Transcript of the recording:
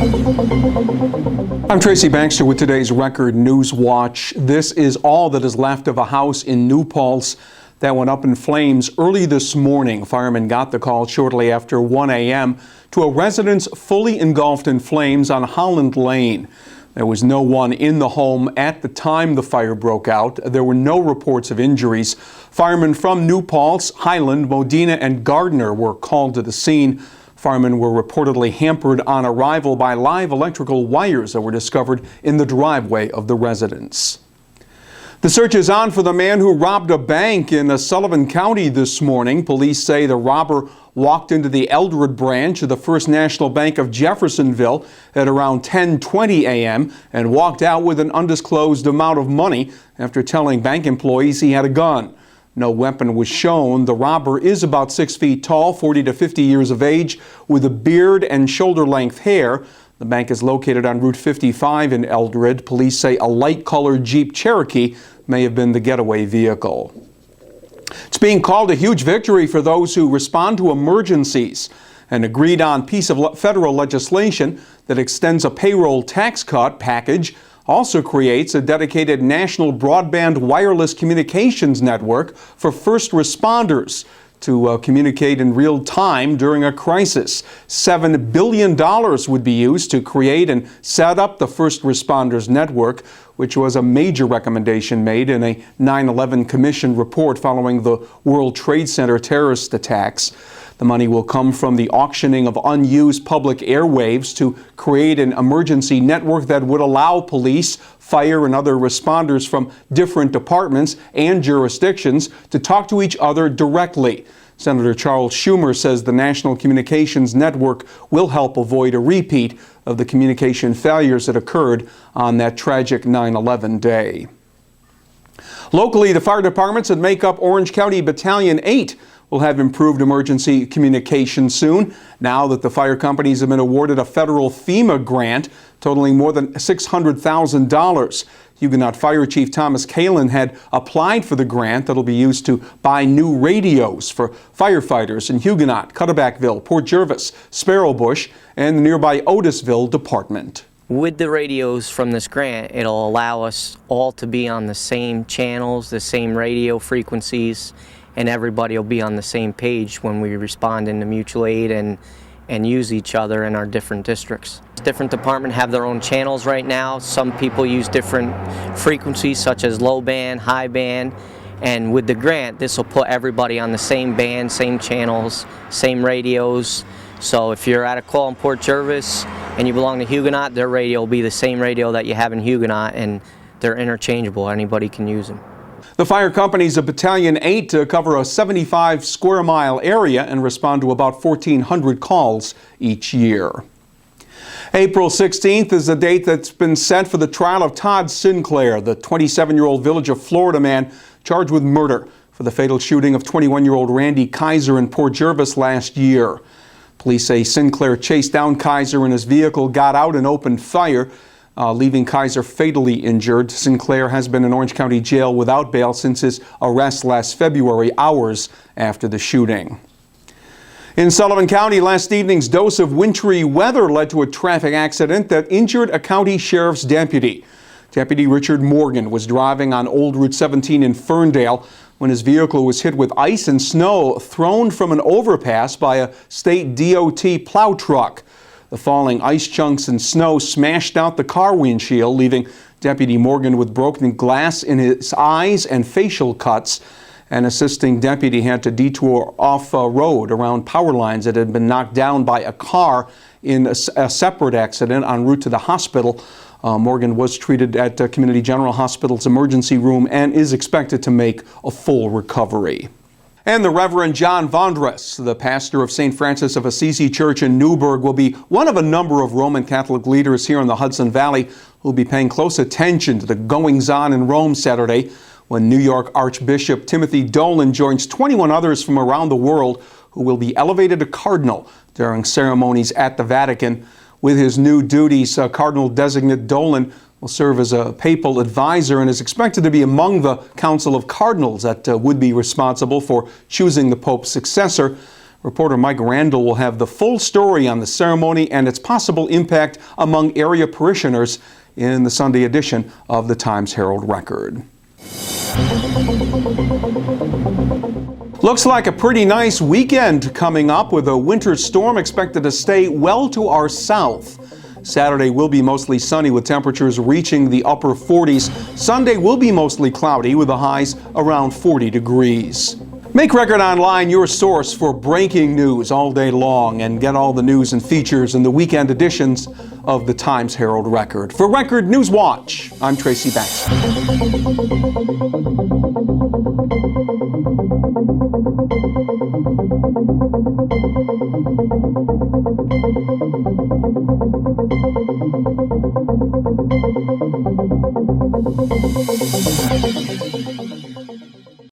I'm Tracy Baxter with today's Record Newswatch. This is all that is left of a house in New Paltz that went up in flames early this morning. Firemen got the call shortly after 1 a.m. to a residence fully engulfed in flames on Holland Lane. There was no one in the home at the time the fire broke out. There were no reports of injuries. Firemen from New Paltz, Highland, Modena, and Gardner were called to the scene. Firemen were reportedly hampered on arrival by live electrical wires that were discovered in the driveway of the residence. The search is on for the man who robbed a bank in Sullivan County this morning. Police say the robber walked into the Eldred branch of the First National Bank of Jeffersonville at around 10:20 a.m. and walked out with an undisclosed amount of money after telling bank employees he had a gun. No weapon was shown. The robber is about 6 feet tall, 40 to 50 years of age, with a beard and shoulder-length hair. The bank is located on Route 55 in Eldred. Police say a light-colored Jeep Cherokee may have been the getaway vehicle. It's being called a huge victory for those who respond to emergencies. An agreed-on piece of federal legislation that extends a payroll tax cut package also creates a dedicated national broadband wireless communications network for first responders to communicate in real time during a crisis. $7 billion would be used to create and set up the First Responders Network, which was a major recommendation made in a 9/11 Commission report following the World Trade Center terrorist attacks. The money will come from the auctioning of unused public airwaves to create an emergency network that would allow police, fire, and other responders from different departments and jurisdictions to talk to each other directly. Senator Charles Schumer says the National Communications Network will help avoid a repeat of the communication failures that occurred on that tragic 9/11 day. Locally, the fire departments that make up Orange County Battalion 8 will have improved emergency communication soon, now that the fire companies have been awarded a federal FEMA grant totaling more than $600,000. Huguenot Fire Chief Thomas Kalin had applied for the grant that'll be used to buy new radios for firefighters in Huguenot, Cutterbackville, Port Jervis, Sparrowbush, and the nearby Otisville department. With the radios from this grant, it'll allow us all to be on the same channels, the same radio frequencies, and everybody will be on the same page when we respond into mutual aid and use each other in our different districts. Different departments have their own channels right now. Some people use different frequencies such as low band, high band, and with the grant this will put everybody on the same band, same channels, same radios. So if you're at a call in Port Jervis and you belong to Huguenot, their radio will be the same radio that you have in Huguenot, and they're interchangeable. Anybody can use them. The fire companies of Battalion 8 cover a 75 square mile area and respond to about 1,400 calls each year. April 16th is the date that's been set for the trial of Todd Sinclair, the 27-year-old Village of Florida man charged with murder for the fatal shooting of 21-year-old Randy Kaiser in Port Jervis last year. Police say Sinclair chased down Kaiser in his vehicle, got out and opened fire, leaving Kaiser fatally injured. Sinclair has been in Orange County Jail without bail since his arrest last February, hours after the shooting. In Sullivan County, last evening's dose of wintry weather led to a traffic accident that injured a county sheriff's deputy. Deputy Richard Morgan was driving on Old Route 17 in Ferndale when his vehicle was hit with ice and snow thrown from an overpass by a state DOT plow truck. The falling ice chunks and snow smashed out the car windshield, leaving Deputy Morgan with broken glass in his eyes and facial cuts. An assisting deputy had to detour off a road around power lines that had been knocked down by a car in a separate accident en route to the hospital. Morgan was treated at Community General Hospital's emergency room and is expected to make a full recovery. And the Reverend John Vondres, the pastor of St. Francis of Assisi Church in Newburgh, will be one of a number of Roman Catholic leaders here in the Hudson Valley who will be paying close attention to the goings-on in Rome Saturday, when New York Archbishop Timothy Dolan joins 21 others from around the world who will be elevated to cardinal during ceremonies at the Vatican. With his new duties, Cardinal-designate Dolan will serve as a papal advisor and is expected to be among the Council of Cardinals that would be responsible for choosing the Pope's successor. Reporter Mike Randall will have the full story on the ceremony and its possible impact among area parishioners in the Sunday edition of the Times-Herald Record. Looks like a pretty nice weekend coming up with a winter storm expected to stay well to our south. Saturday will be mostly sunny with temperatures reaching the upper 40s. Sunday will be mostly cloudy with the highs around 40 degrees. Make Record Online your source for breaking news all day long and get all the news and features in the weekend editions of the Times-Herald Record. For Record Newswatch, I'm Tracy Baxter.